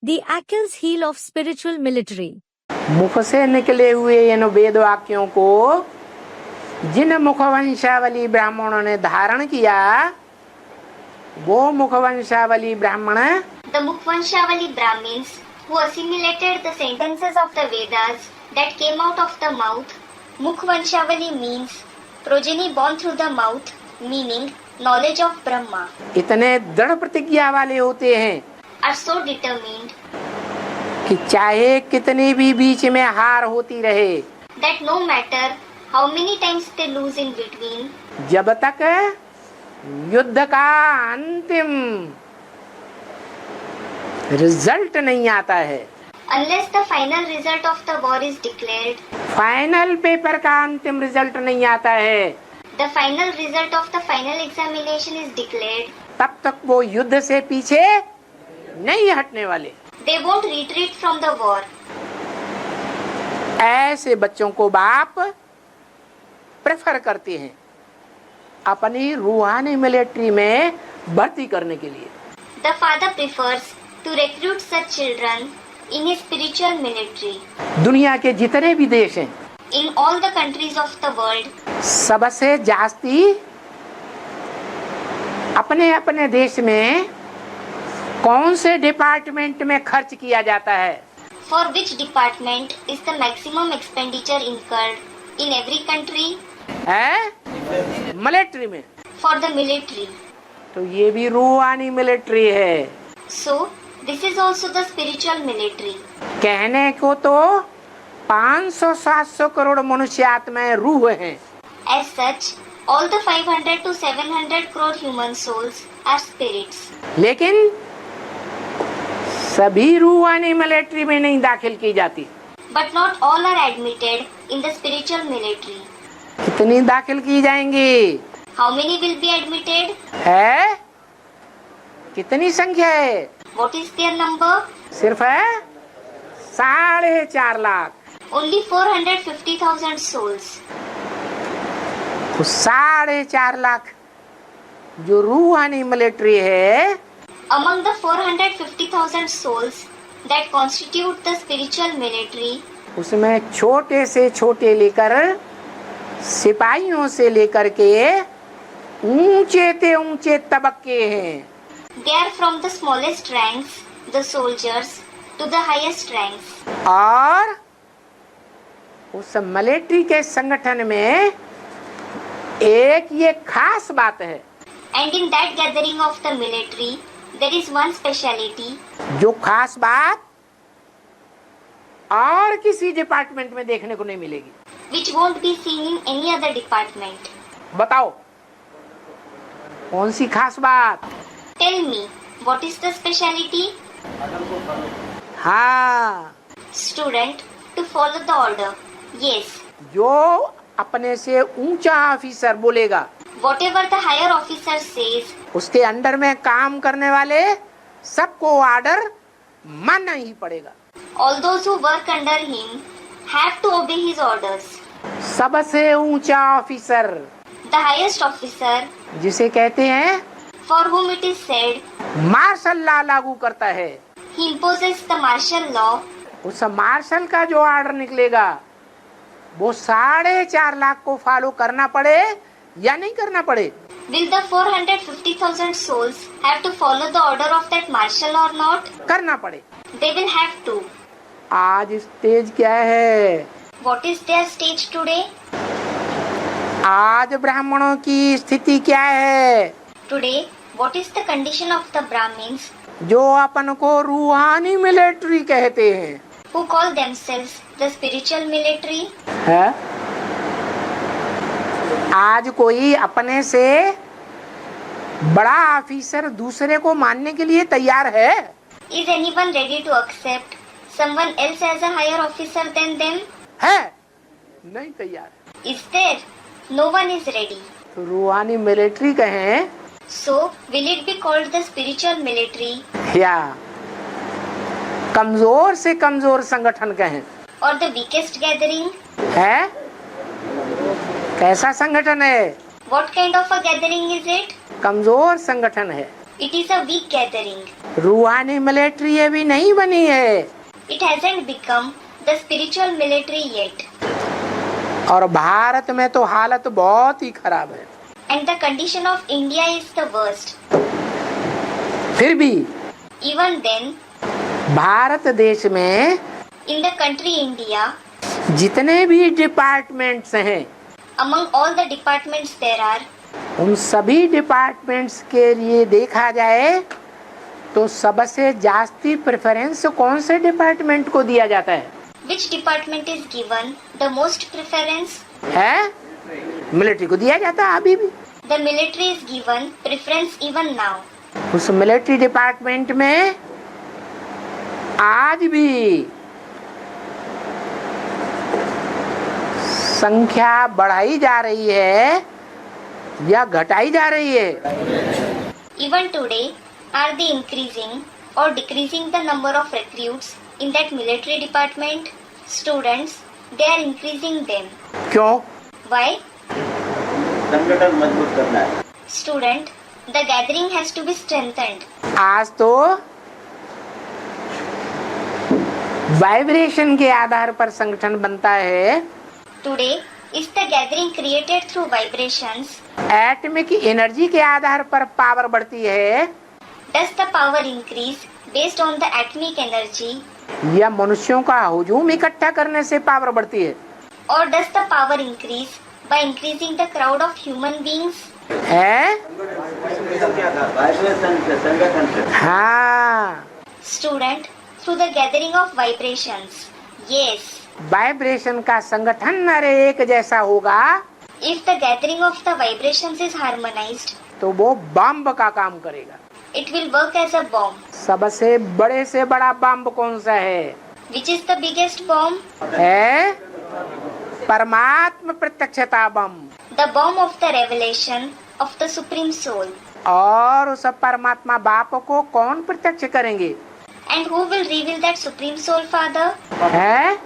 The Achilles heel of spiritual military. मुख से निकले हुए इन वेद वाक्यों को जिन मुखवंशावली ब्राह्मणों ने धारण किया, वो मुखवंशावली ब्राह्मण, The Mukhvanshavali Brahmins who assimilated the sentences of the Vedas that came out of the mouth. Mukhvanshavali means progeny born through the mouth, meaning knowledge of Brahma. इतने दृढ़ प्रतिज्ञा वाले होते हैं, are so determined कि चाहे कितनी भी बीच में हार होती रहे, that no matter how many times they lose in between, जब तक युद्ध का अंतिम रिजल्ट नहीं आता है, unless the final result of the war is declared, final paper का अंतिम रिजल्ट नहीं आता है, the final result of the final examination is declared, तब तक वो युद्ध से पीछे नहीं हटने वाले। they won't retreat from the war. ऐसे बच्चों को बाप प्रेफर करते हैं अपनी रूहानी मिलिट्री में भर्ती करने के लिए। The father prefers to recruit such children in his spiritual military. दुनिया के जितने भी देश हैं, In all the countries of the world, सबसे जास्ती अपने अपने देश में कौन से डिपार्टमेंट में खर्च किया जाता है? for which department is the maximum expenditure incurred in every country? है मिलिट्री में। For the military. तो ये भी रूहानी मिलिट्री है। So, this is also the spiritual military. कहने को तो 500-700 करोड़ मनुष्य आत्माएं रूह हैं, As such, all the 500 to 700 crore human souls are spirits. लेकिन सभी रूहानी मिलिट्री में नहीं दाखिल की जाती। But not all are admitted in the spiritual military. कितनी दाखिल की जाएंगी? How many will be admitted? है कितनी संख्या है? What is their number? सिर्फ है 4.5 लाख। Only 450,000 souls. तो 4.5 लाख जो रूहानी मिलिट्री है, Among the 450,000 souls that constitute the spiritual military, उसमें छोटे से छोटे लेकर सिपाहियों से लेकर के ऊंचे ते ऊंचे तबके हैं। they are from the smallest ranks, the soldiers, to the highest ranks. और उस मिलिट्री के संगठन में एक ये खास बात है, And in that gathering of the military, there is one speciality, जो खास बात और किसी डिपार्टमेंट में देखने को नहीं मिलेगी। which won't be seen in any other department. बताओ कौन सी खास बात? Tell me, what is the speciality? हाँ, Student, to follow the order. Yes, जो अपने से ऊंचा ऑफिसर बोलेगा, whatever the higher officer says, उसके अंडर में काम करने वाले सबको ऑर्डर मानना ही पड़ेगा। all those who work under him have to obey his orders. सबसे ऊंचा ऑफिसर The highest officer, जिसे कहते हैं for whom it is said, martial law लागू करता है, he imposes the martial law. उस मार्शल का जो ऑर्डर निकलेगा वो 4.5 लाख को फॉलो करना पड़े या नहीं करना पड़े? Will the 450,000 souls have to follow the order of that martial or not? करना पड़े। They will have to. आज स्टेज क्या है? What is their stage today? आज ब्राह्मणों की स्थिति क्या है? Today, what is the condition of the Brahmins जो अपन को रूहानी मिलिट्री कहते हैं, who call themselves the spiritual military? है? आज कोई अपने से बड़ा ऑफिसर दूसरे को मानने के लिए तैयार है? Is anyone ready to accept someone else as a higher officer than them? है? नहीं तैयार। Is there? No one is ready. तो रूहानी मिलिट्री कहें So, will it be called the spiritual military या कमजोर से कमजोर संगठन कहें? or the weakest gathering? है? कैसा संगठन है? What kind of a gathering is it? कमजोर संगठन है। It is a weak gathering. रूहानी मिलिट्री अभी नहीं बनी है, It hasn't become the spiritual military yet. और भारत में तो हालत बहुत ही खराब है। And the condition of India is the worst. फिर भी Even then, भारत देश में in the country India, जितने भी डिपार्टमेंट्स हैं, among all the departments there are, उन सभी डिपार्टमेंट्स के लिए देखा जाए तो सबसे जास्ती प्रेफरेंस कौन से डिपार्टमेंट को दिया जाता है? which department is given the most preference? है मिलिट्री को दिया जाता है अभी भी। The military is given preference even now. उस मिलिट्री डिपार्टमेंट में आज भी संख्या बढ़ाई जा रही है या घटाई जा रही है? Even today, are they increasing or decreasing the number of recruits in that military department? Students, they are increasing them. क्यों? Why? संगठन मजबूत करना है। Student, the gathering has to be strengthened. आज तो वाइब्रेशन के आधार पर संगठन बनता है। Today, is the gathering created through vibrations? Atomic energy के आधार पर पावर बढ़ती है Does the power increase based on the atomic energy? या मनुष्यों का हुजूम इकट्ठा करने से पावर बढ़ती है? Or does the power increase by increasing the crowd of human beings? है? क्या था? वाइब्रेशन से, संगठन से। हाँ, Student, through the gathering of vibrations. Yes. Vibration का संगठन अरे एक जैसा होगा If the gathering of the vibrations is harmonized, तो वो बम का काम करेगा। it will work as a bomb. सबसे बड़े से बड़ा बम कौन सा है? Which is the biggest bomb? है परमात्म प्रत्यक्षता बम। The bomb of the revelation of the Supreme Soul. और उस परमात्मा बाप को कौन प्रत्यक्ष करेंगे? And who will reveal that Supreme Soul, Father? है?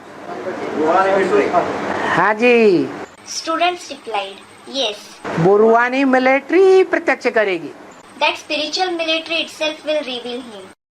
हाँ जी, Students replied, yes. वो रूहानी मिलिट्री प्रत्यक्ष करेगी। That spiritual military itself will reveal him.